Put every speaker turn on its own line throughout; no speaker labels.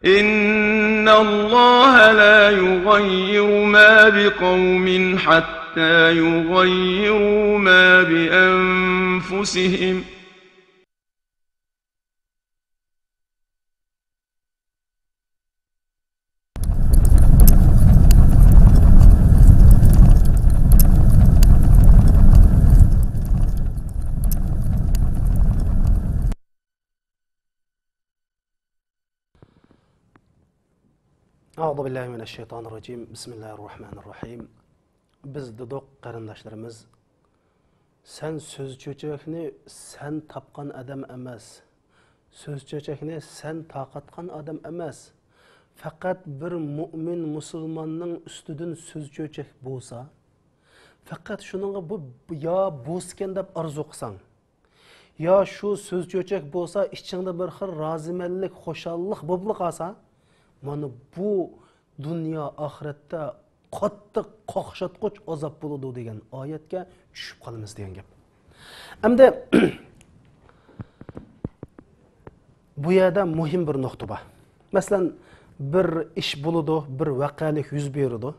إن الله لا يغير ما بقوم حتى يغيروا ما بأنفسهم
أعوذ بالله من الشيطان الرجيم بسم الله الرحمن الرحيم Biz dedik qarindoshlarimiz sen söz çöçekni sen tapqan adam emas söz çöçekni sen taqatqan adam emas faqat bir mu'min musulmonning ustidan söz çöçek bo'lsa faqat shuningga bu yo bo'skan deb arzu qilsang yo shu söz çöçek bo'lsa ichingda bir xil rozimanlik xushallik bo'lib qolsa mana bu dünya ahiretde qattiq qoqshatqich azap bo'ladi degan oyatga tushib qolamiz degan gap. Hamda bu yerda muhim bir nuqta bor. Masalan, bir ish bo'ladi, bir voqelik yuz beradi.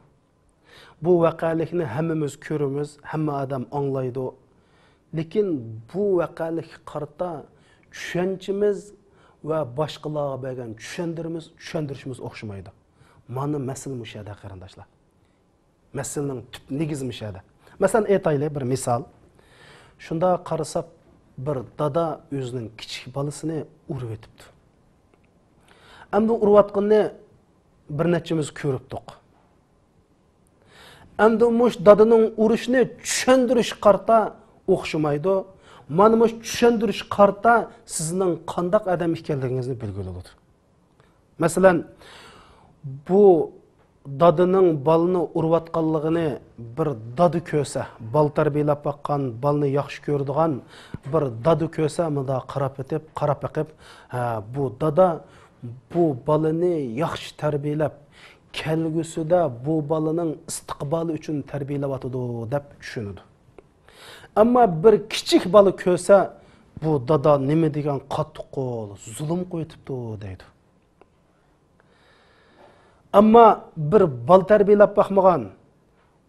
Bu voqelikni hammamiz ko'ramiz, hamma odam anglaydi. Lekin bu voqelik qarta tushunchimiz va boshqalarga bergan tushuntirishimiz o'xshamaydi. Mana masala mushada qarindoshlar. Masalaning tüp negizi mushada. Masalan, aytaylik bir misol. Shunda qarasab bir dada o'zining kichik bolasini urib o'tibdi. Endi urayotganini bir nechimiz ko'ribdik. Endi mush dadaning urishni tushuntirish qarta o'xshamaydi. Mana mush tushuntirish qarta sizning qanday odam ekanligingizni belgilaydi. Masalan, bu dadının balını urvatqanlığını bir dadı köse, bal tarbiyelap baqqan, balını yaxşı gördüğün bir dadı köse mıda qarap bakıp, bu dada bu balını yaxşı tarbiyelap, kelgüsüde bu balının istiqbalı üçün tarbiyelap atıdı dep düşünüdü. Ama bir kiçik balı köse, bu dada nime degen qattiq qo'l, zulüm qo'yibdi deydi. Ama bir bal tarbiyelap bakmagan,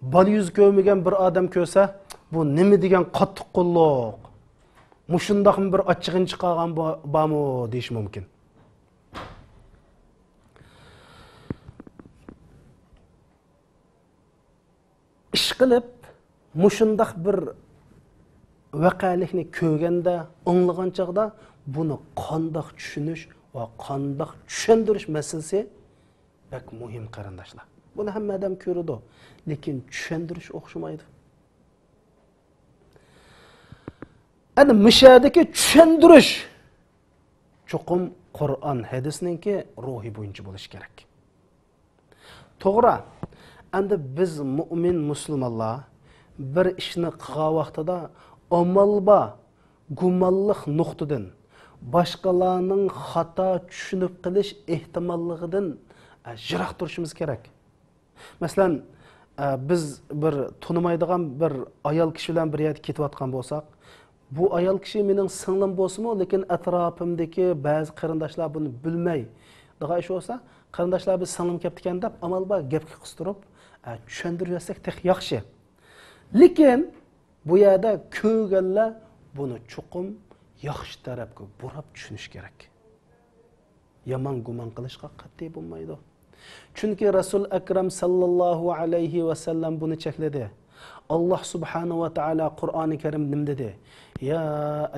bal yüz görmegen bir adam köse, bu nime degen qattiq qo'lliq, mushundaq bir açığın çıqagan barmı deyish mumkin. İş qilib, mushundaq bir vaqalikni ko'rganda, anlagan chaqda buni qandoq tushunish va qandoq tushuntirish masalasi bak muhim qarindoshlar. Buni hamma odam ko'radi, lekin tushuntirish o'xshamaydi. Ana mishadagi tushuntirish chuqum Qur'on hadisninki ruhi bo'yicha bo'lish kerak. To'g'ri. Endi biz mu'min musulmonlar bir ishni qilgan vaqtida amalba gumonliq nuqtadan boshqalarning xato tushunib qilish ehtimolligidan jiroq turishimiz kerak. Masalan, biz bir tunimaydigan bir ayol kishi bilan bir yerga ketayotgan bo'lsak, bu ayol kishi mening singlim bo'lsa-mu, lekin atrofimdagi ba'zi qarindoshlar buni bilmay, degan ish bo'lsa, qarindoshlar biz singlim kelibdi ekan deb amalba gapga qistirib, tushuntirsak tek yaxshi. Lekin bu yerda ko'rganlar buni chuqum yaxshi tarafga burab tushunish kerak. Yaman gumon qilishga qat'iy bo'lmaydi. Chunki Rasul Akram sallallohu alayhi va sallam buni chekladi. Allah subhanahu va taala Qur'oni Karim nim dedi? Ya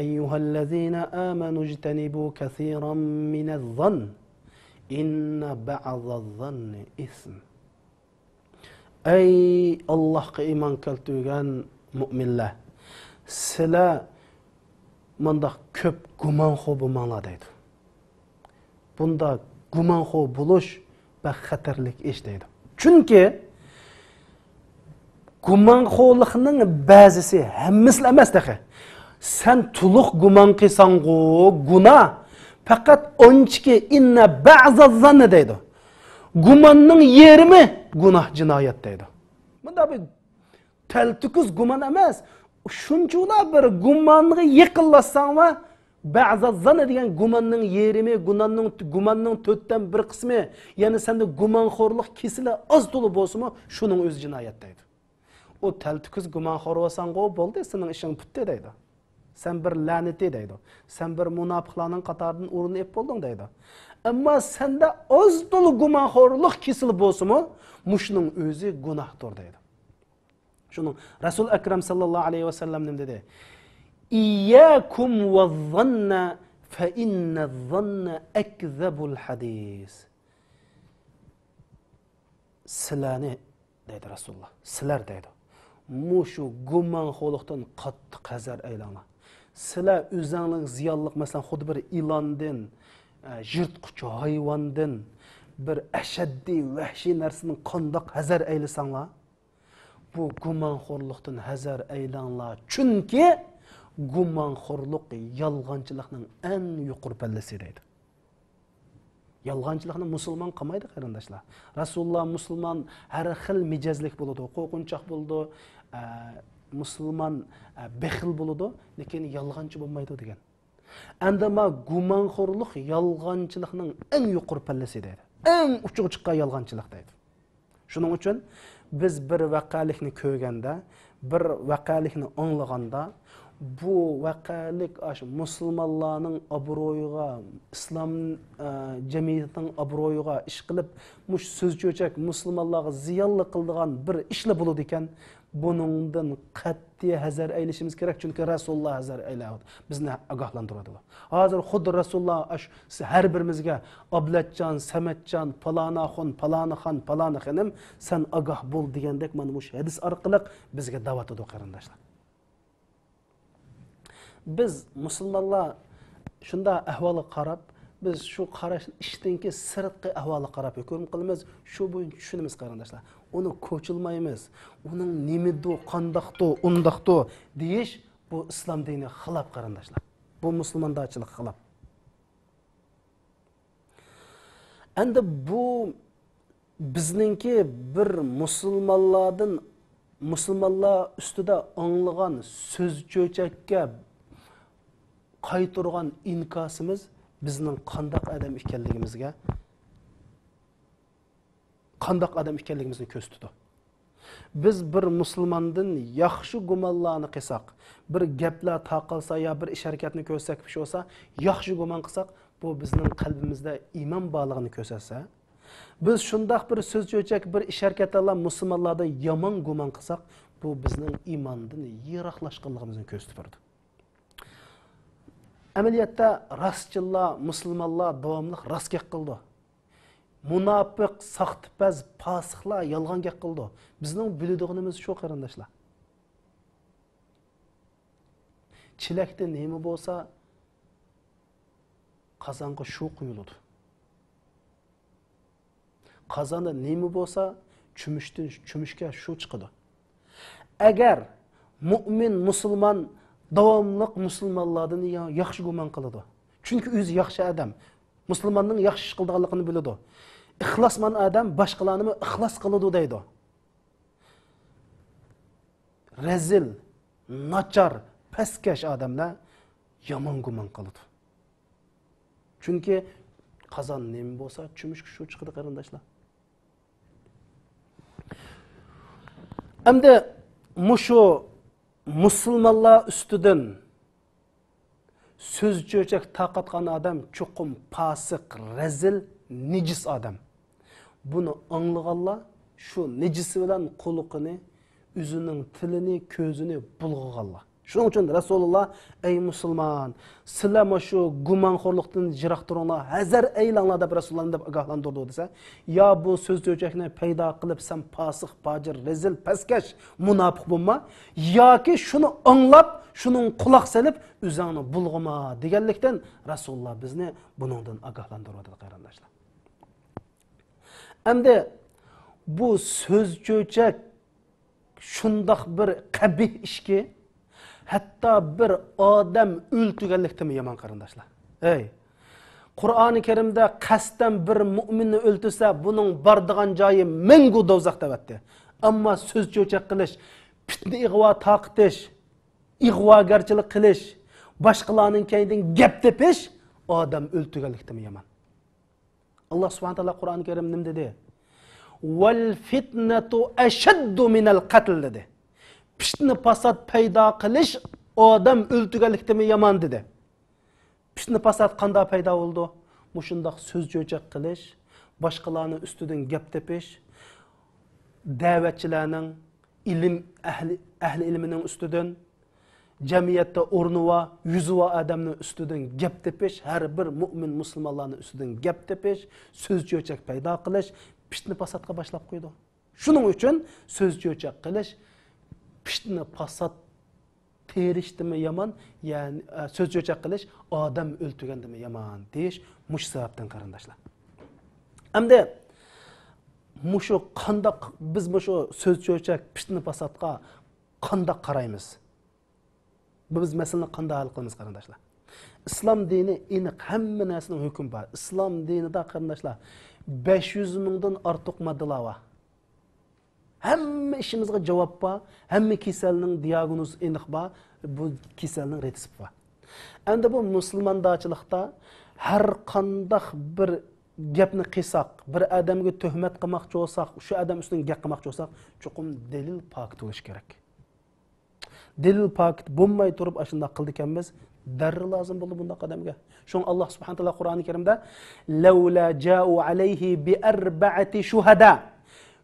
ayyuhallazina amanu ijtanibu kaseeran minaz-zann inna ba'daz-zanni ism. Ey Allah'a iman keltirgan mu'minlar, sizlar manda ko'p gumonxo bo'lmanglar deydi. Bunda gumonxo bo'lish va xatarlik ish deydi. Chunki gumonxolikning ba'zisi hammasi emas dahi. Sen to'liq gumon qilsang-ku gunoh, faqat onchiki inna ba'zaz-zanni deydi. Gumonning yerimi gunoh jinoyat deydi. Bunda bir taltukuz gumon emas. Shunchula bir gumonga yaqinlashsang va Ba'za zanna degan gumonning yerimi, gumonning 4dan 1 qismi, ya'ni senda gumonxo'rlik kesili oz to'la bo'lsa-mu, shuning o'zi jinoyat deydi. O taltukuz gumonxo'r bo'lsang-ku bo'ldi, sening ishing bitdi deydi. Sen bir la'nati deydi. Sen bir munofiqlarning qatoridan o'rin ep bo'lding deydi. Ammo senda oz to'la gumonxo'rlik kesili bo'lsa-mu, mushuning o'zi gunohdir deydi. Shuning Rasul akram sallallohu alayhi vasallam nim dedi? İyyakum vaz-zanna fa inna-z-zanna akzabul hadis. Silani deydi Rasulullah. Silar deydi. Mushu gumonxo'rlikdan qattiq hazar aylanglar. Sizlar o'zingizning ziyonliq, masalan, xuddi bir ilondan, yirtqich hayvondan, bir ashaddiy, vahshiy narsaning qandoq hazar aylasanglar, bu gumonxo'rlikdan hazar aylanglar. Chunki gumonxo'rlik yolg'onchilikning eng yuqori pallasi deydi. Yolg'onchilikni musulmon qilmaydi qarindoshlar. Rasululloh musulmon har xil mijozlik bo'ladi, qo'rqinchoq bo'ldi, musulmon bexil bo'ladi, lekin yolg'onchi bo'lmaydi degan. Andama gumonxo'rlik yolg'onchilikning eng yuqori pallasi deydi. Eng uchiga chiqqan yolg'onchilik deydi. Shuning uchun biz bir vaqalikni ko'rganda, bir vaqalikni anglaganda, bu vaqalik musulmonlarning obro'yiga, islom jamiyatining obro'yiga ish qilib, mush so'z cho'chak musulmonlarga ziyonli qildigan bir ishlar bo'ladi ekan, buningdan qat'iy hazar aylashimiz kerak, chunki Rasululloh hazar aylaydi. Bizni ogohlantiradi. Hozir xuddi Rasululloh har birimizga Ablatjon, Samatjon, Palonaxon, Palonaxon, Palonaxonim sen ogoh bo'l degandek mana bu hadis orqali bizga da'vat etadi qarindoshlar. Biz musulmonlar shunda ahvolga qarab, biz shu qarash ishdanki sirtqi ahvolga qarab hukm qilamiz, shu bo'yicha tushunamiz qarindoshlar. Uni ko'chilmaymiz. Uning nimidu, qandoqdu, undaqdu deyish bu islom dini xilof qarindoshlar. Bu musulmonlarchilik xilof. Endi bu bizningki bir musulmonlar ustida anglagan so'z cho'chakka qaytirgan inkosimiz bizning qandoq odam ekanligimizni ko'rsatadi. Biz bir musulmondan yaxshi gumonlarni qilsak, bir gaplar taqilsa yo bir ish harakatni ko'rsak bir şey olsa, yaxshi gumon qilsak, bu bizning qalbimizda iymon borligini ko'rsatsa, biz shundaq bir so'z cho'chak bir ish harakatlar musulmonlarda yomon gumon qilsak, bu bizning iymondan yiroqlashganligimizni ko'rsatib turadi. Amaliyotda rostchilar, musulmonlar davomli rost gap qildi. Munofiq, saxtipaz, fosiqlar yolg'on gap qildi. Bizning biladiganimiz shu qarindoshlar. Chilakda nima bo'lsa, qozonga shu quyiladi. Qozonda nima bo'lsa, chumushga shu chiqadi. Agar mu'min, musulmon davomli musulmonlardan yaxshi gumon qiladi. Chunki o'zi yaxshi odam, musulmonning yaxshi ish qilganligini biladi. İxlosmon odam boshqalarni ixlos qiladi deydi. Rezil, nachar, pastkash odamlar yomon gumon qiladi. Chunki qozon nima bo'lsa, chumushga shu chiqadi qarindoshlar. Endi mushu musulmonlar ustidan so'z cho'chak taqatgan odam cho'qim fosiq, rezil, nejis odam. Buni anglaganlar shu nejisi bilan quluqini, o'zining tilini, ko'zini bulg'aganlar. Shuning uchun Rasululloh ey musulmon, sizlar shu gumonxo'rlikdan jiroq turinglar, hazar aylanglar deb Rasululloh deb ogohlantirdi desa, yo bu so'z cho'chakni paydo qilib sen fosiq, fojir, rezil, pastkash, munofiq bo'lma, yoki shuni anglab, shuning quloq solib o'zingni bulg'ama deganlikdan Rasululloh bizni buningdan ogohlantirdi qarindoshlar. Endi bu so'z cho'chak shundoq bir qabih ishki, hatta bir odam o'ltirganlikdami yomon qarindoshlar. Ey, Qur'oni Karimda qasddan bir mu'minni o'ltirsa, buning bordigan joyi mengu dozaq devatdi. Ammo so'z cho'chak qilish, fitna ig'vo taqtish, ig'vogarchilik qilish, boshqalarning kaydan gap tepish odam o'ltirganlikdan yomon. Alloh subhanahu va taolo Qur'oni Karim nim dedi? Wal fitnatu ashaddu minal qatl dedi. Fitna fasod paydo qilish odam o'ltirganlikdan yomon dedi. Fitna fasod qanday paydo bo'ldi? Mushundoq so'z jo'jaq qilish, boshqalarning ustidan gap tepish, da'vatchilarning ahli ilmining ustidan, jamiyatda o'rni va yuzi va odamning ustidan gap tepish, har bir mu'min musulmonlarning ustidan gap tepish, so'z jo'jaq paydo qilish, fitna fasodga boshlab qo'ydi. Shuning uchun so'z jo'jaq qilish, fitna fasod terishdimi yomon, ya'ni so'z jo'jaq qilish odam o'ltirgandimi yomon deyish mush sababdan qarindoshlar. Hamda mushu qandoq biz mushu so'z jo'jaq fitna fasodga qandoq qaraymiz? Biz masalani qanday hal qilamiz qarindoshlar? Islom dini aniq hamma narsaning hukmi bor. Islom dinida qarindoshlar 500 mingdan ortiq moddalar bor. Hamma ishimizga javob bor, hamma kasalning diagnozi aniq bor, bu kasalning retsepti bor. Endi bu musulmondachilikda har qanday bir gapni qilsak, bir odamga tuhmat qilmoqchi bo'lsak, shu odam ustidan gap qilmoqchi bo'lsak, chuqur dalil pok bo'lish kerak. Delil pok bo'lmay turib ashunda qildi ekanmiz, darrol lozim bo'ldi bunday odamga. Shun Alloh subhanahu va taolo Qur'oni Karimda laula ja'u alayhi bi arba'ati shuhada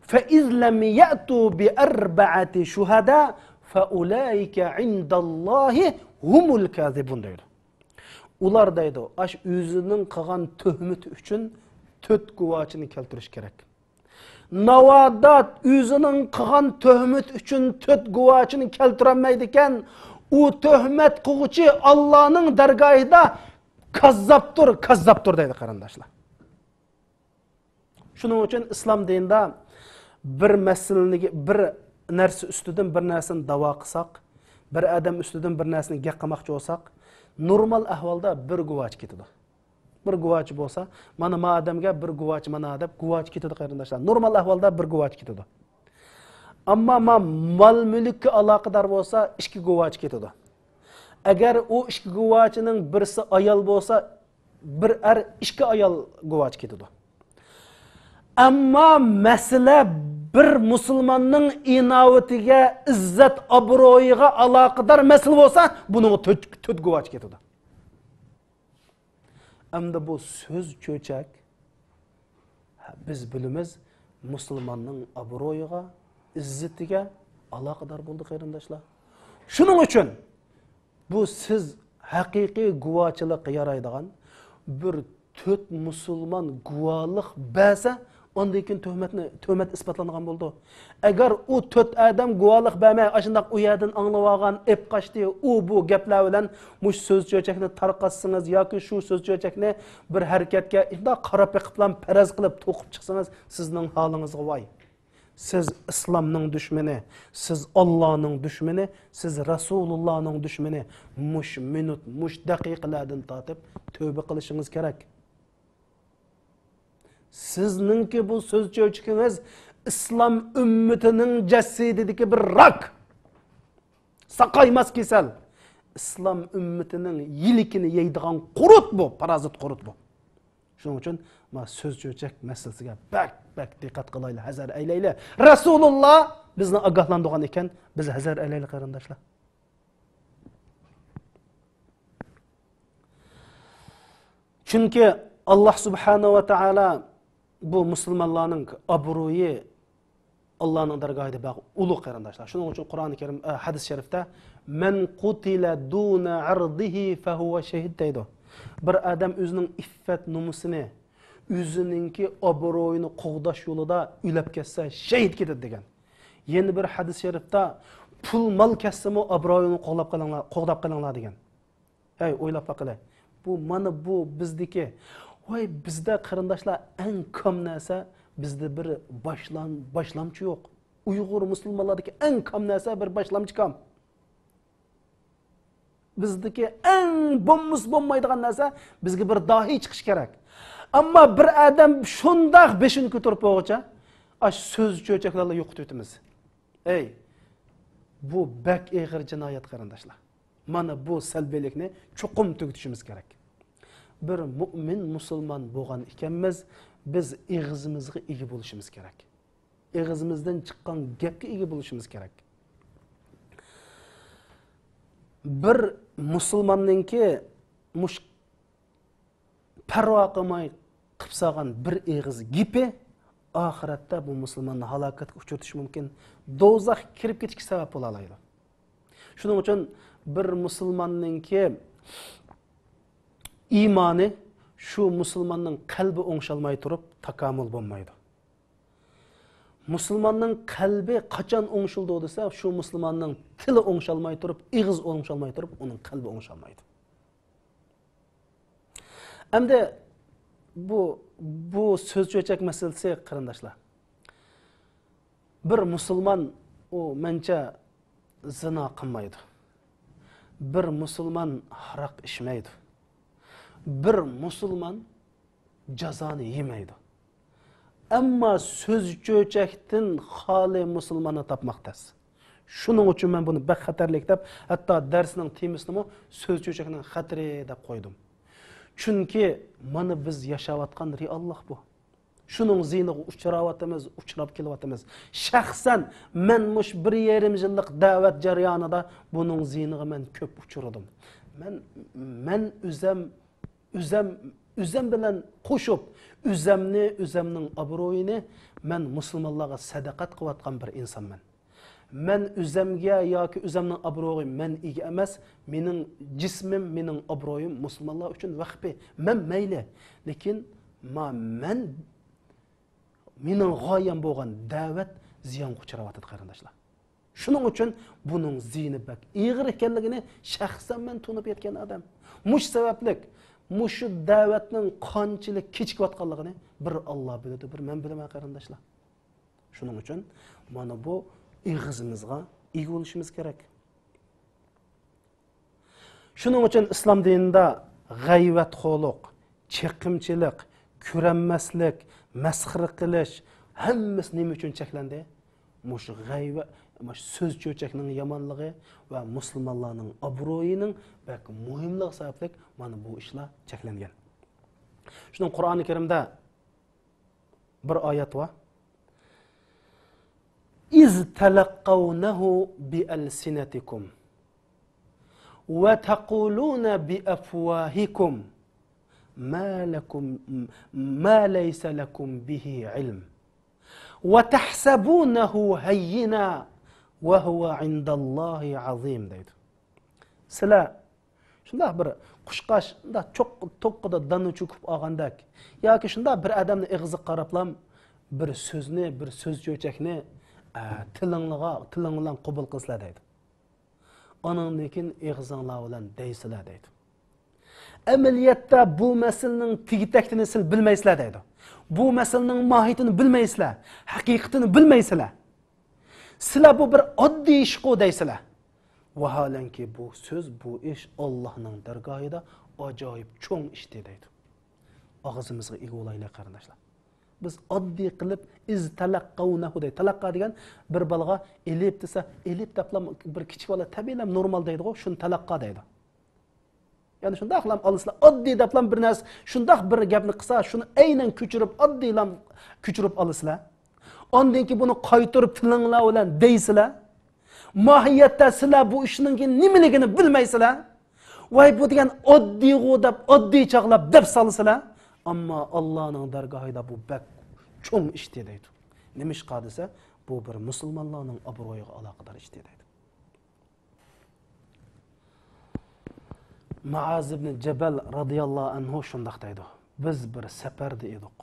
fa iz lam ya'tu bi arba'ati shuhada fa ulaika 'indallohi humul kazibun deydi. Ular deydi, ash o'zining qilgan tuhmat uchun 4 guvochini keltirish kerak. Navadat o'zining qilgan tuhmat uchun 4 guvochini keltirolmaydi ekan, u tuhmat qiluvchi Allohning dargohida kazzabdir deydi qarindoshlar. Shuning uchun islom dinida bir masalani bir narsa ustidan bir narsani da'vo qilsak, bir odam ustidan bir narsani gap qilmoqchi bo'lsak, normal ahvolda bir guvoch ketadi. Bir guvoch bo'lsa, mana ma odamga bir guvoch mana deb guvoch ketadi qarindoshlar. Normal ahvolda bir guvoch ketadi. Ammo mol mulkka aloqador bo'lsa, 2 guvoch ketadi. Agar u 2 guvochining birisi ayol bo'lsa, bir 2 ayol guvoch ketadi. Ammo masala bir musulmonning inovatiga, izzat obro'yiga aloqador masala bo'lsa, buning 4 guvoch ketadi. Amda bu söz çöçek biz bilimiz musulmonning obro'yiga, izzatiga aloqador bo'ldi qarindoshlar. Shuning uchun bu siz haqiqiy guvochilik yaraydigan bir 4 musulmon guvohlik bersa, ondan keyin tuhmat isbotlangan bo'ldi. Agar u 4 odam guvohlik bermay, ashundaq u yerdan anglab olgan, ep qochdi, u bu gaplar bilan mush so'z jo'chakni tarqatsangiz yoki shu so'z jo'chakni bir harakatga unda qarab biqiblan faraz qilib to'qib chiqsangiz, sizning holingizga voy. Siz islomning dushmani, siz Allohning dushmani, siz Rasulullohning dushmani. Mush minut, mush daqiqalardan tortib tövbe qilishingiz kerak. Sizningki bu so'z jo'chikingiz islom ummatining jasadidagi bir rak. Saqaymas kasal. Islom ummatining yilikini yeydigan qurut bu, parazit qurut bu. Shuning uchun ma so'z jo'chak masalasiga bak diqqat qilaylik, hazar aylaylik. Rasululloh bizni ogohlantirgan ekan, biz hazar aylaylik qarindoshlar. Chunki Alloh subhanahu va taolo bu musulmonlarning obro'yi Allohning dargohida baq ulug' qarindoshlar. Shuning uchun Qur'oni Karim hadis sharifda man qutila duna ardihi fa huwa shahid deydi. Bir odam o'zining iffat nomusini, o'ziningki obro'yini qo'g'dash yo'lida o'lib ketsa, shahid ketadi degan. Yana bir hadis sharifda pul mol kassimi obro'yini qo'g'dab qilinglar degan. Ey, o'ylab baqinglar. Bu mana bu bizdiki voy bizda qarindoshlar eng kam narsa bizda bir boshlamchi yo'q. Uyg'ur musulmonlardagi eng kam narsa bir boshlamchi kam. Bizdagi eng bo'lmaydigan narsa bizga bir dahi chiqish kerak. Ammo bir odam shundoq beshini ko'tarib qo'yguncha, ash so'z cho'chaklarni yo'qotib o'tamiz. Ey, bu bak eg'ir jinoyat qarindoshlar. mana bu salbiylikni chuqum tugutishimiz kerak. Bir mu'min musulmon bo'lgan ekanmiz, biz ig'izimizga ega bo'lishimiz kerak. Ig'izimizdan chiqqan gapga ega bo'lishimiz kerak. Bir musulmonninki mush parvo qilmay qilib solgan bir ig'iz gipi oxiratda bu musulmonni halokatga uchratishi mumkin. Do'zax kirib ketishga sabab bo'la oladi. Shuning uchun bir musulmonninki iymoni shu musulmonning qalbi o'ngshalmay turib takomil bo'lmaydi. Musulmonning qalbi qachon o'ngshildi desa, shu musulmonning tili o'ngshalmay turib, ig'iz o'ngshalmay turib, uning qalbi o'ngshalmaydi. Endi bu söz cho'chak masalasi qarindoshlar. Bir musulmon o mencha zina qilmaydi. Bir musulmon haraq ichmaydi. Bir musulmon jazoni yemaydi. Ammo söz cho'chakdan xoli musulmonni topmoqdas. Shuning uchun men buni baxatarlik deb, hatto darsning temasini söz cho'chakning xatri deb qo'ydim. Chunki mana biz yashayotgan reallik bu. Shuning ziyniga uchrab kelyapmiz. Shaxsan men mush 1,5 yillik da'vat jarayonida buning ziyniga men ko'p uchradim. Men üzem bilan qo'shib, üzemning obro'yini men musulmonlarga sadaqat qilayotgan bir insonman. Men üzemga yoki üzemning obro'yi men ega emas, mening jismim, mening obro'yim musulmonlar uchun vaqfi. Men mayli, lekin mening g'oyam bo'lgan da'vat ziyon uchrayotdi qarindoshlar. Shuning uchun buning ziyni bak ig'ir ekanligini shaxsan men tunib yetgan odam. Mush sabablik mushu da'vatning qanchalik kechikayotganligini bir Alloh biladi, bir men bilaman qarindoshlar. Shuning uchun mana bu ig'izimizga ega bo'lishimiz kerak. Shuning uchun islom dinida g'ayvatxo'liq, chaqimchilik, ko'ranmaslik, masxira qilish hammasi nima uchun cheklandi? Mush g'ayva, mush so'z cho'chakning yomonligi va musulmonlarning obro'yining bak muhimligi sababli mana bu ishlar cheklangan. Shuning Qur'oni Karimda bir oyat bor. İz talaqqawnahu bi alsinatikum wa taquluna bi afwahikum ma laysa lakum bihi ilm wa tahsabunahu hayyina wa huwa indallahi azim deydi. Sizlar shunda bir qushqash unda to'qqida dana cho'kib olgandak yoki shunda bir odamni ig'zi qarablam bir so'zni, bir so'z cho'chakni tilinglar bilan qabul qilsizlar deydi. Onandan ig'zinglar bilan deysizlar deydi. Amaliyotda bu masalaning tigitakini siz bilmaysizlar deydi. Bu masalaning mohiyatini bilmaysizlar, haqiqatini bilmaysizlar. Sizlar bu bir oddiy ish qo'daysizlar. Vaholanki bu so'z, bu ish Allohning dargohida ajoyib cho'ng ish deydi. Og'zimizga ega bo'laylik qarindoshlar. Biz oddiy qilib iz talaqqawnahu deydi. Talaqqa degan bir balga elib desa, elib deplam bir kichik bola tabiiylam normal deydi, shuni talaqqa deydi. Ya'ni shunda aqlam olislar oddiy deplam bir narsa, shunda bir gapni qilsa, shuni aynan ko'chirib oddiylam ko'chirib olislar. Ondan ki bunu qaytarib tilinglar bilan deysizlar. Mohiyatda sizlar bu ishning nimaligini bilmaysizlar. Voy bu degan oddiy deb oddiy chaqlab deb solsizlar. Ammo Allohning dargohida bu bak cho'ng ish deydi. Nima ish qadisa bu bir musulmonlarning obro'yiga aloqador ish deydi. Muaz ibn Jabal radhiyallohu anhu shunday deydi. Biz bir safarda edik.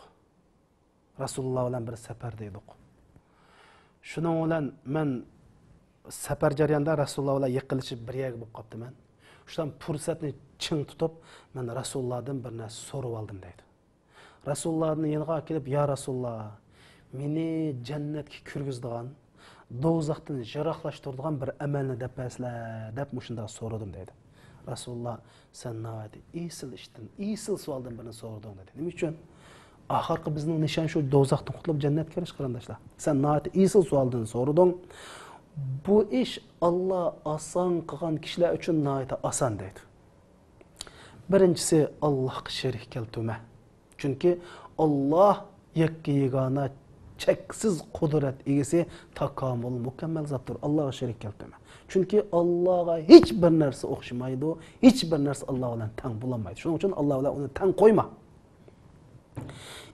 Rasululloh bilan bir safarda edik. Shuning bilan men safar jarayonida Rasululloh bilan yiqilishib bir yerga bo'lib qolibman. Shundan fursatni ching tutib, men Rasulullohdan bir narsa so'rab oldim deydi. Rasulullohning yoniga kelib, "Ya Rasululloh, meni jannatga kirgizdigan, do'zaxdan jiroqlashtiradigan bir amalni depaslar" deb shunda so'radim deydi. Rasululloh, "Sen navati isil savoldan birini so'rading" dedi. Nima uchun? Axirgi bizning nishon shu do'zaxdan qutulib jannatga kirish qarindoshlar. Sen navati isil savoldan so'rading. bu ish Alloh oson qilgan kishilar uchun nihoyat oson deydi. Birinchisi Allohga sherik keltirma. Chunki Alloh yakka yegona cheksiz qudrat egasi, takomul, mukammal zotdir. Allohga sherik keltirma. Chunki Allohga hech bir narsa o'xshamaydi, hech bir narsa Alloh bilan teng bo'lmaydi. Shuning uchun Alloh bilan uni teng qo'yma.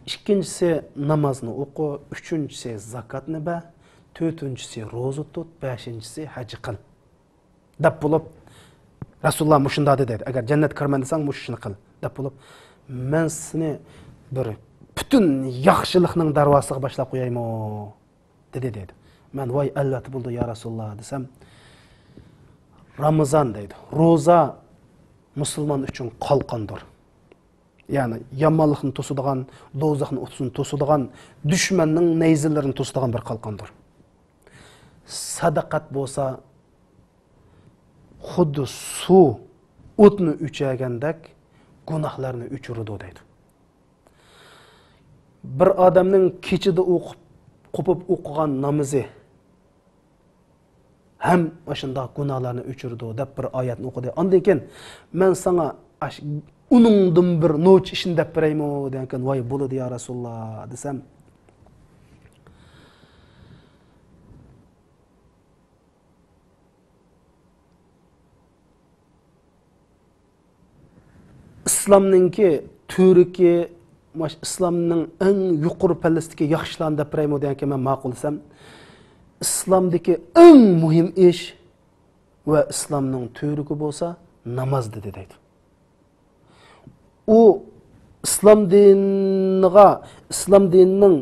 İkincisi namazını oku, üçüncüsü zakatını be, dördüncüsü roza tut, beşincisi hacı kıl. Dep bulup, Resulullah muşunda dedi, eğer cennet kirmen desen muşunu kıl. Dep bulup, men seni bir bütün yaxşılıkның darvasıga başlap koyayım o, dedi. Men vay elbette buldu ya Resulullah desem, Ramazan dedi, roza Müslüman üçün kalkandır. Yani yamanlıqni to'sadigan, do'zaxni o'tini to'sadigan, dushmanning nayzillarini to'sadigan bir qalqondir. Sadaqat bo'lsa, xuddi suv o'tni o'chirgandek gunohlarni o'chiradi deydi. Bir odamning kechida qo'pib o'qigan namozi ham o'shanda gunohlarni o'chiradi deb bir oyatni o'qidi. Ondan keyin men sana uningdan bir noch ishini deb beraymi degan kan voy bo'ladi ya Rasululloh desam, islomningki turiki, islomning eng yuqori pallasidagi yaxshilarni deb beraymi degan kan men ma'qul desam, islomdagi eng muhim ish va islomning turiki bo'lsa namoz dedi deydi. O İslam dinining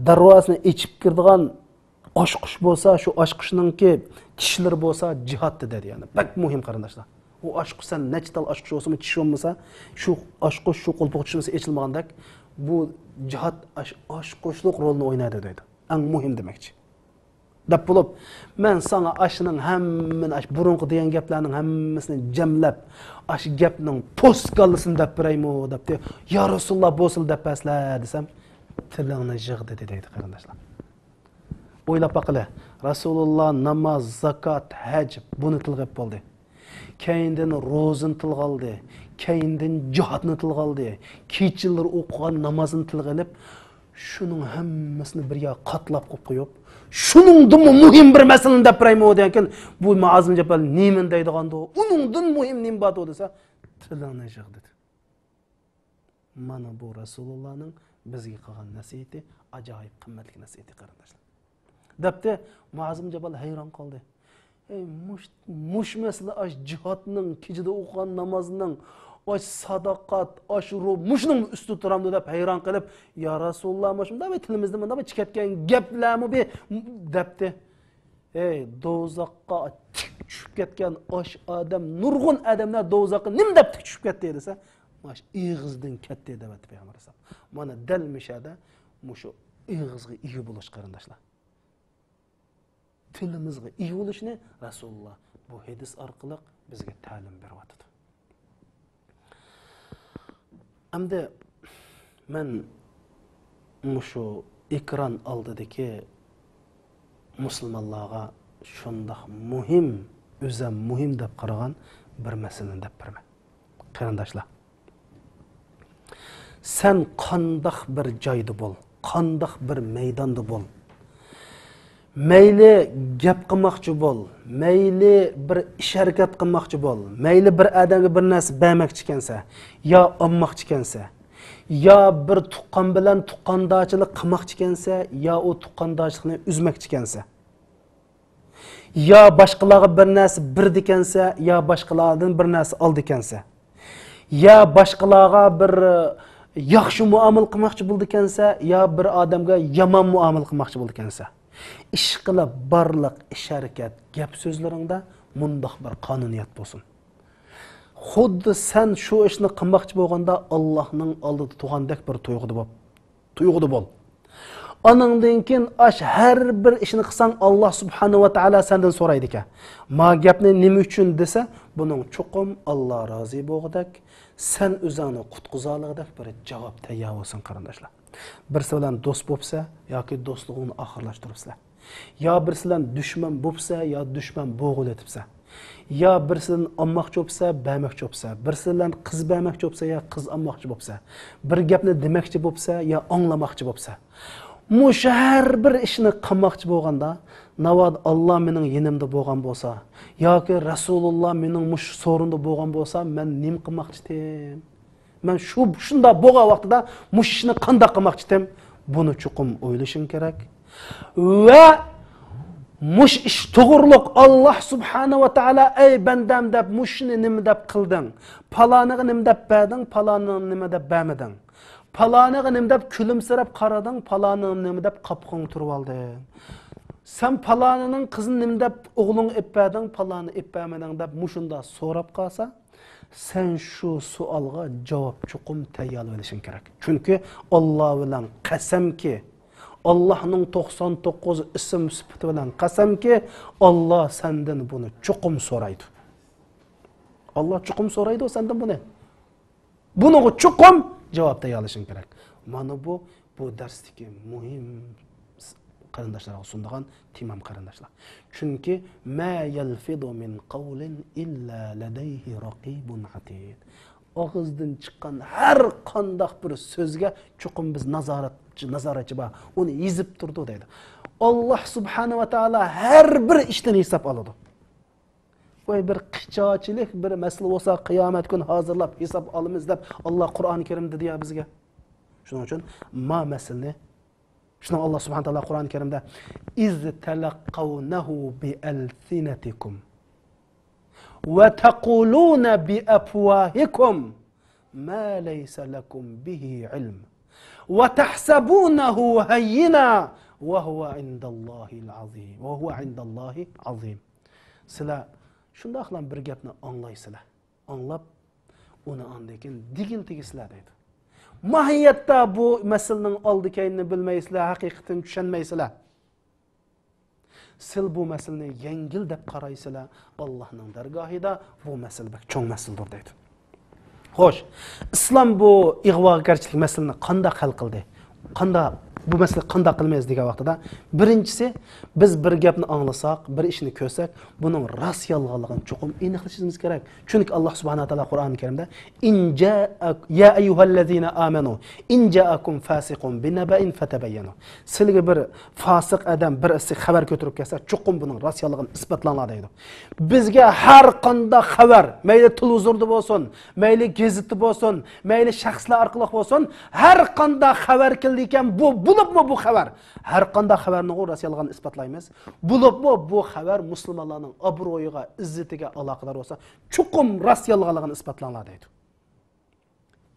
darvozasini echib kirdigan oshqush bo'lsa, shu oshqushninki tishlari bo'lsa jihad dedi yani. Bak muhim qarindoshlar. O oshqush sen nechtal oshqush bo'lsa, tish bo'lmasa, shu oshqush shu qo'lpoq tushmasa echilmagandek, bu jihad oshqushlik rolini o'ynaydi dedi. Eng muhim demakchi. Dep bulup, men sana aşının hemmin, burunqi degan gaplarning hammasini jamlab, aş gapning postkalısını dep beraymi depdi. Ya Rasulullah bo'lsin deb paslar desam, tilingni yig'di deydi qarindoshlar. O'ylab baqila, Rasulullah namoz, zakat, haj buni tilg'ab bo'ldi. Keyindan ro'zani tilg'aldi, keyindan jihadni tilg'aldi, kechilar o'qigan namozini tilg'alib, shuning hammasini birga qatlab qo'yib, shuningdan muhim bir masalani deb beraymi degan, bu Muazim Jabal nemin deydiganda, uningdan muhim nim bor desa, tilingni yig' dedi. Mana bu Rasulullahning bizga qilgan nasihati ajoyib qimmatli nasihati qarindoshlar. Debdi Muazim Jabal hayron qoldi. Mush masala ash jihadning kechida o'qigan namozining aş sadaqat, aş ruh, muşunun üstü turamdı deb hayron qilib, ya Rasulullah muşunda ve tilimizde bunda bir çıkatgan gaplarmi bir debdi. Do'zaxqa tushib ketgan aş adam, nurg'un odamlar do'zaxqa nim deb tushib ketdi desa, mash ig'izdan ketdi deb aytib Payg'ambar alayhisalom. Mana dal mishada mushu ig'izga ega bo'lish qarindoshlar. Tilimizga ega bo'lishni Rasulullah bu hadis orqali bizga ta'lim beryapti. Hamda men mushu ekran oldidagi musulmonlarga shundoq muhim, o'zim muhim deb qaragan bir masalani deb beraman. Qarindoshlar, sen qandoq bir joyda bo'l, qandoq bir maydonda bo'l, mayli gap qilmoqchi bo'l, mayli bir ish harakat qilmoqchi bo'l, mayli bir odamga bir narsa bermoqchi ekansa, yo olmoqchi ekansa, yo bir tuqqan bilan tuqqandochilik qilmoqchi ekansa, yo u tuqqandochilikni uzmoqchi ekansa, yo boshqalarga bir narsa berdi ekansa, yo boshqalardan bir narsa oldi ekansa, yo boshqalarga bir yaxshi muomala qilmoqchi bo'ldi ekansa, yo bir odamga yomon muomala qilmoqchi bo'ldi ekansa, ish qilib barliq ish harakat gap so'zlaringda mundoq bir qonuniyat bo'lsin. Xuddi sen shu ishni qilmoqchi bo'lganda Allohning oldida turgandek bir tuyg'uda bo'l. Oningdan keyin har bir ishni qilsang Alloh subhanahu va taolo sendan so'raydi ekan. Ma gapni nima uchun desa, buning chuqum Alloh rozi bo'lg'idek, sen o'zingni qutqizolig'idek bir javob tayyor bo'lsin qarindoshlar. Birisi bilan do'st bo'lsa yoki do'stligingni oxirlashtiribsizlar. Ya birisilan düşman bo'lsa, ya düşman bo'g'il etibsa. Ya birisidan olmoqchi bo'lsa, bermoqchi bo'lsa, birisidan qiz bermoqchi bo'lsa, ya qiz olmoqchi bo'lsa, bir gapni demoqchi bo'lsa, ya anglamoqchi bo'lsa. Mush har bir ishni qilmoqchi bo'lganda, navad Alloh mening yonimda bo'lgan bo'lsa, yoki Rasululloh mening mush so'rinda bo'lgan bo'lsa, men nim qilmoqchi edim? Men shunda bo'lgan vaqtida mush ishni qanday qilmoqchi edim? Buni chuqum o'ylashing kerak. Va mush ish to'g'riliq Alloh subhanahu va taolo ey bandam deb mushni nima deb qilding? Paloniga nima deb berding? Paloniga nima deb bermading? Paloniga nima deb kulimsirab qarading? Paloniga nima deb qopqing turib olding? Sen palonining qizini nima deb o'g'ling epberding? Paloni epbermading deb mushunda so'rab qolsa, sen shu savolga javob chuqum tayyor bo'lishing kerak. Chunki Alloh bilan qasamki, Allah'ın 99 isim sıfatı bilan qasamki, Allah senden bunu chuqum so'raydi. Allah chuqum so'raydi senden bunu. Bunu chuqum javob tayyorlashing kerak. Mana bu darsdagi muhim qarindoshlarga sundigan timam qarindoshlar. Chunki ma yalfidu min qawlin illa ladayhi raqibun atid. Og'izdan chiqqan har qanday bir so'zga chuqum biz nazoratchi bor, uni yezib turdi deydi. Alloh subhanahu va taolo har bir ishdan hisob oladi. Voy bir qichochilik bir masala bo'lsa qiyomat kuni hozirlab hisob olamiz deb Alloh Qur'oni Karimda deydi bizga. Shuning uchun ma masalni shuni Alloh subhanahu va taolo Qur'oni Karimda iz talaqqawnahu bi alsinatikum va taquluna bi afwahikum ma laysa lakum bihi ilm va tahsabunahu hayyina va huwa indallohi azim va huwa indallohi azim. Sizlar shundoqlam bir gapni anglaysizlar. Anglab uni andekin digin tegisizlar deydi. Mahiyatda bu masalaning oldikayni bilmaysizlar, haqiqatini tushunmaysizlar. Siz bu masalani yengil deb qaraysizlar. Allohning dargohida bu masala bak cho'ng masaldir deydi. Xo'sh, islom bu ig'vogarchilik masalani qanday hal qildi? Qanday bu masala qanday qilmaymiz degan vaqtida birinchisi biz bir gapni anglasak, bir ishni ko'rsak, buning rost yolg'onligini chuqum aniqlashimiz kerak. Chunki Alloh subhanahu va taolo Qur'oni Karimda ya ayyuhallazina amanu in ja'akum fasiqun binaba'in fatabayyanu. Sizga bir fosiq odam bir xabar ko'tarib kelsa, chuqum buning rost yolg'onligini isbotlanadi deydi. Bizga har qanday xabar, mayli televizorda bo'lsin, mayli gazetda bo'lsin, mayli shaxslar orqali bo'lsin, har qanday xabar keldi ekan bulubmu bu xabar? Har qanday xabarni rost yolg'onligini isbotlaymiz. Bulubmu bu xabar musulmonlarning obro'yiga, izzatiga aloqador bo'lsa, chuqum rost yolg'onligini isbotlanadi deydi.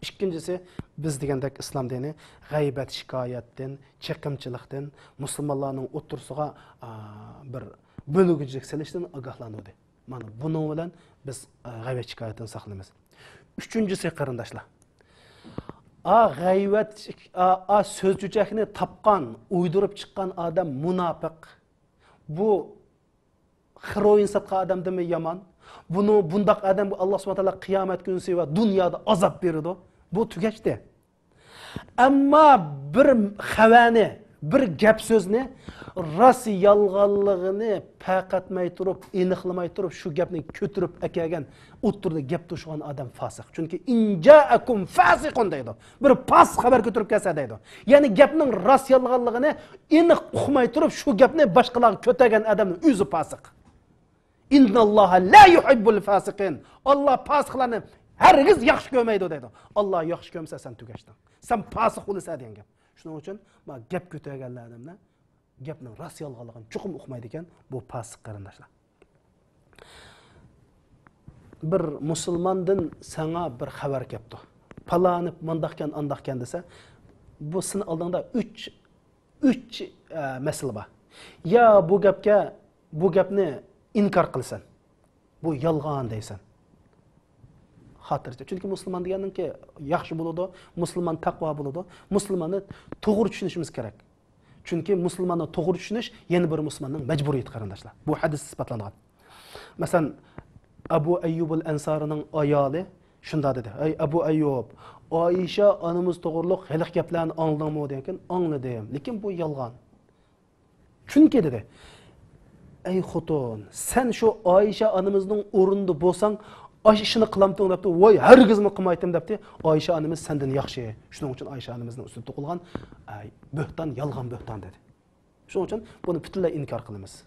İkincisi, biz degandek islom dini g'aybat shikoyatdan, chaqimchilikdan, musulmonlarning o'tirsiga bir bo'lguchilik silishdan ogohlanadi. Mana buning bilan biz g'aybat shikoyatdan saqlaymiz. Üçüncüsü qarindoshlar. G'ayvat so'zchuchakni tapqan, uydurib chiqqan odam munofiq. Bu xiroin satgan odam demi yomon. Bunu bundaq adam Alloh subhanahu va taolo qiyomat kunisi va dunyoda azob beradi. Bu tugashdi. Ammo bir xabarni, bir gap so'zni rost yolg'onligini paqatmay turib, aniqlamay turib shu gapni ko'tirib akagan o'ttirdi gap to'shgan odam fosiq. Chunki inja'akum fasiqun deydi. Bir pas xabar ko'tirib kelsa deydi. Ya'ni gapning rost yolg'onligini aniq uqmay turib shu gapni boshqalarga ko'targan odamning o'zi fosiq. İnnalloha la yuhibbul fasiqin. Allah fasiqlarni hargiz yaxshi ko'rmaydi deydi. Allah yaxshi ko'rsa sen tugashding. Sen fasiq bo'lasan degan gap. Shuning uchun ma gap ko'targanlar odamlar gapning rost yolg'onligini chuqum uqmaydi ekan, bu fasiq qarindoshlar. Bir musulmondan sana bir xabar kelibdi. Palanib mandaqkan andaqkan desa, bu seni oldingda 3 masala bor. Ya bu gapni inkar qilsan. Bu yolg'on deysan. Xotircha. Chunki musulmon deganki yaxshi bo'ladi, musulmon taqvo bo'ladi. Musulmonni to'g'ri tushunishimiz kerak. Chunki musulmonni to'g'ri tushunish yana bir musulmonning majburiyati qarindoshlar. Bu hadis isbotlangan. Masalan, Abu Ayyub al-Ansarining ayoli shunda dedi: "Ey Abu Ayyub, Oysha onamiz to'g'riliq haliq gaplarni angladingmi?" degan, "Angladim, lekin bu yolg'on." Çünkü dedi, ey xotun, sen şu Ayşe anamızın orunda bolsan, aş işini qılamtın depti, voy, hergizmi qımaytım depti, Ayşe anamız senden yaxşı. Şunun için Ayşe anamızın üstüne to'qilgan böhtan, yalgan böhtan dedi. Şunun için bunu bütünlüğe inkar qilamiz.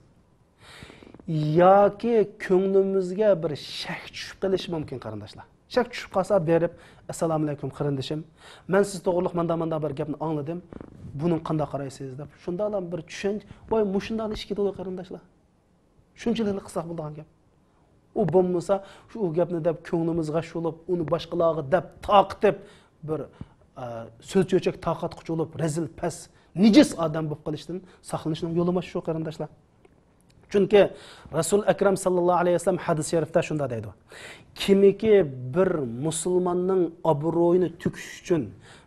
Yoki ko'nglimizga bir shak tushib qolishi mumkin qarindoshlar. Shak tushib qolsa berib, assalomu alaykum qarindoshim. Men siz to'g'riliq manda bir gapni angladim. Buning qanday qaraysiz deb. Shundalam bir tushunch, voy, mushundan ish ketadi qarindoshlar. Shunchalik qilsak bo'lgan gap. U bo'lmasa, shu gapni deb ko'nglimiz g'ashulib, uni boshqalarga deb taqitib bir so'z cho'chak taqatquchi bo'lib, rezil pas, nijis odam bo'lib qolishdan saqlanishning yo'li mana shu qarindoshlar. Çünkü Resul Ekrem sallallahu aleyhi ve sellem hadis-i şerifte şunda deydi. Kimiki bir Müslümanın obro'yini tükish uchun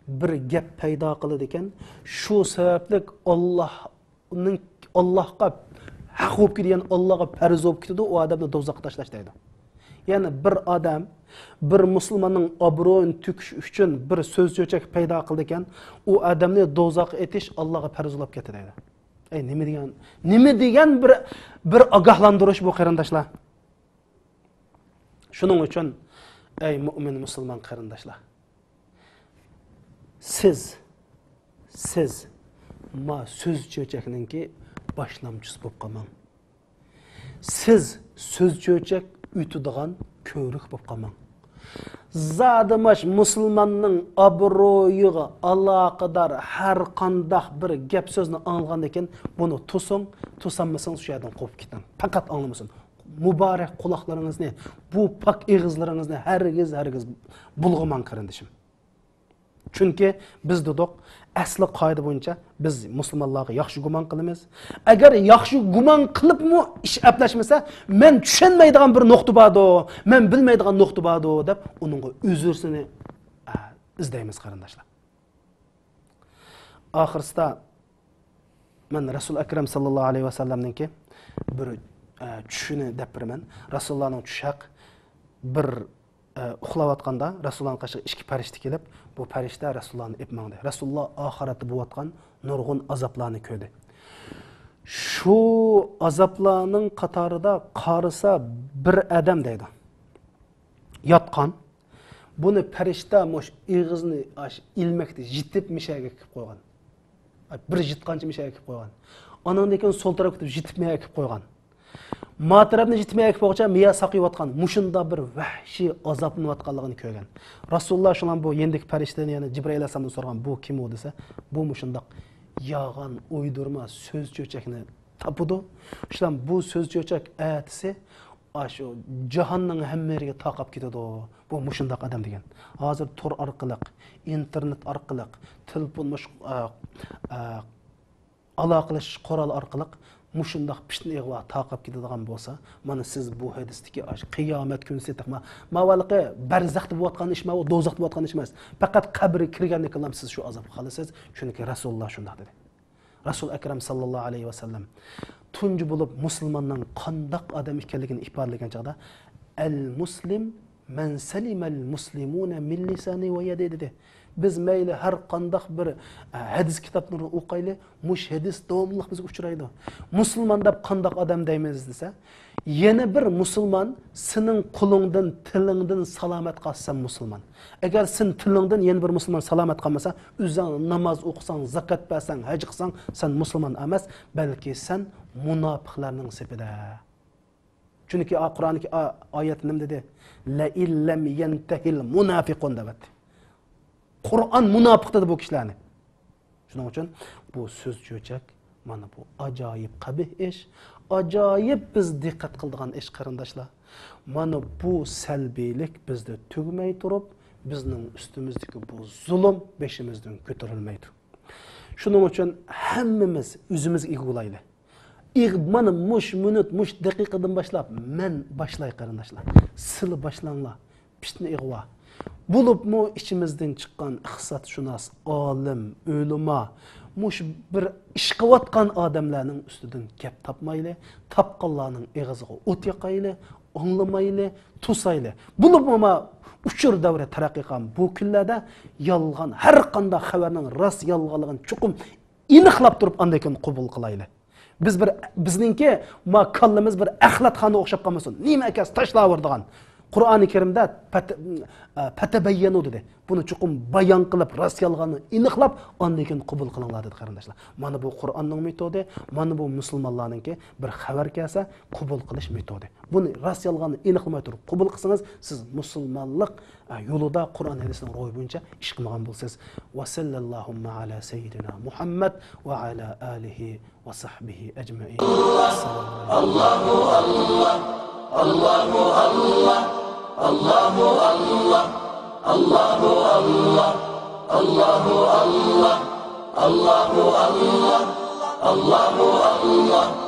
bir gap paydo qiladi ekan, shu sababli Allohga haq bo'lib ketgan, Allohga farz bo'lib ketadi, u odamni do'zaxga tashlash deydi. Ya'ni bir odam bir musulmonning obro'yini tükish uchun bir so'z cho'chak paydo qildi ekan, u odamni do'zaxga etish Allohga farz bo'lib ketadi deydi. Nima degan bir ogohlantirish bu qarindoshlar. Shuning uchun ey mu'min musulmon qarindoshlar, siz ma so'z cho'chakninki boshlamchisi bo'lib qolmang. Siz so'z cho'chak uyutadigan ko'rik bo'lib qolmang. Zadamash musulmonning obro'yiga aloqador har qanday bir gap so'zni anglagan ekan, buni tusanmasang shu yerdan qo'yib keting. Faqat anglamasin. Muborak quloqlaringizni, bu pak og'izlaringizni hargiz bulg'amang qarindoshim. Chunki biz dedik, asli qoida bo'yicha biz musulmonlarga yaxshi gumon qilamiz. Agar yaxshi gumon qilibmi ish aplashmasa, men tushunmaydigan bir nuqta bordi, men bilmaydigan nuqta bordi deb uningga uzrsini izlaymiz qarindoshlar. Oxirsida men Rasul Akram sallallohu alayhi vasallamninki bir tushini deb beraman. Rasulullohning tushaq bir uxlayotganda Rasulullahning qashiga ikki farishta kelib, bu farishta Rasulullahni epmangdi. Rasululloh oxiratda bo'layotgan nurg'un azoblarni ko'rdi. Shu azoblarning qatorida qarisa bir odam deydi. Yotgan. Buni farishta mosh ig'izni ilmakda jitib mishaga kelib qo'ygan. Bir jitqancha mishaga kelib qo'ygan. Ondan keyin sol tarafga jitib mishaga kelib qo'ygan. Ma tarafni jitmay kelib miya saqiyotgan, mushunda bir vahshiy azoblanayotganligini ko'rgan. Rasululloh shundan bu yendik farishtani, ya'ni Jibril alayhisalomdan so'ragan, bu kim u desa, bu mushundaq yag'an o'ydurma so'z cho'chakni tapudi. Shundan bu so'z cho'chak aytisi shu jahonning hammariga taqab ketadi. Bu mushundaq odam degan. Hozir tur orqali, internet orqali, telefon aloqalash qoral orqali mushundaq pishni ig'va taqab ketadigan bo'lsa, mana siz bu hadisdagi qiyomat kuni setaqma mavaliqi barzaxda bo'layotgan ish, bu do'zaxda bo'layotgan ish emas. Faqat qabrga kirgandan keyin siz shu azob qolasiz. Chunki Rasululloh shunday dedi. Rasul Akram sallallohu alayhi vasallam tunji bo'lib musulmonning qandoq odam ekanligini ifodalagan chaqda al-muslim man salimal muslimuna min lisani va yadihi dedi. Biz mayli har qandoq bir hadis kitoblarini o'qayli, mush hadis davomli bizga uchraydi. Musulmon deb qandoq odam deymiz desa, yana bir musulmon sening qo'lingdan, tilingdan salomat qolsa musulmon. Agar sen tilingdan yana bir musulmon salomat qolmasa, o'zing namoz o'qisang, zakot bersang, haj qilsang, sen musulmon emas, balki sen munofiqlarning safida. Chunki Qur'ondagi oyat nima dedi? La illam yantahil munafiqun deb. Qur'on munofiq dedi bu kishilarni. Shuning uchun bu so'z cho'chak mana bu ajoyib qabih ish, ajoyib biz diqqat qiladigan ish qarindoshlar. Mana bu salbiylik bizda tugmay turib, bizning ustimizdagi bu zulm beshimizdan ko'tarilmaydi. Shuning uchun hammamiz o'zimizga ig'ulaylik. Mana mush minut, mush daqiqadan boshlab men boshlay qarindoshlar. Sil boshlanglar. Pishni ig'va. Bulupmu içimizden çıkan iqtisodshunos, olim, ulamo, mush bir ish qilayotgan odamlarning ustidan gap topmayli, topqanlarning eg'iziga o't yoqayli, anglamayli, tusayli. Bulupmu uchur davri taraqqiy qilgan bu kunlarda yolg'on, har qanday xabarning rost yolg'onligini chuqum aniqlab turib, undan keyin qabul qilayli. Bizningki ma kallamiz bir axlatxona o'xshab qolmasin. Nima ekas tashlaverdigan. Qur'oni Karimda patabayyanu dedi. Buni chuqum bayon qilib, rost yolg'onni aniqlab, ondan keyin qabul qilinglar dedi qarindoshlar. Mana bu Qur'onning metodi, mana bu musulmonlarningki bir xabar kelsa, qabul qilish metodi. Buni rost yolg'onni aniqlamay turib qabul qilsangiz, siz musulmonlik yo'lida Qur'on hadisning ro'yi bo'yicha ish qilgan bo'lsangiz. Va sallallohu ala sayyidina Muhammad va ala alihi va sahbihi ajma'in. Allahu Allah Allahu Allah Allahu Allah Allahu Allah Allahu Allah Allahu Allah Allahu Allah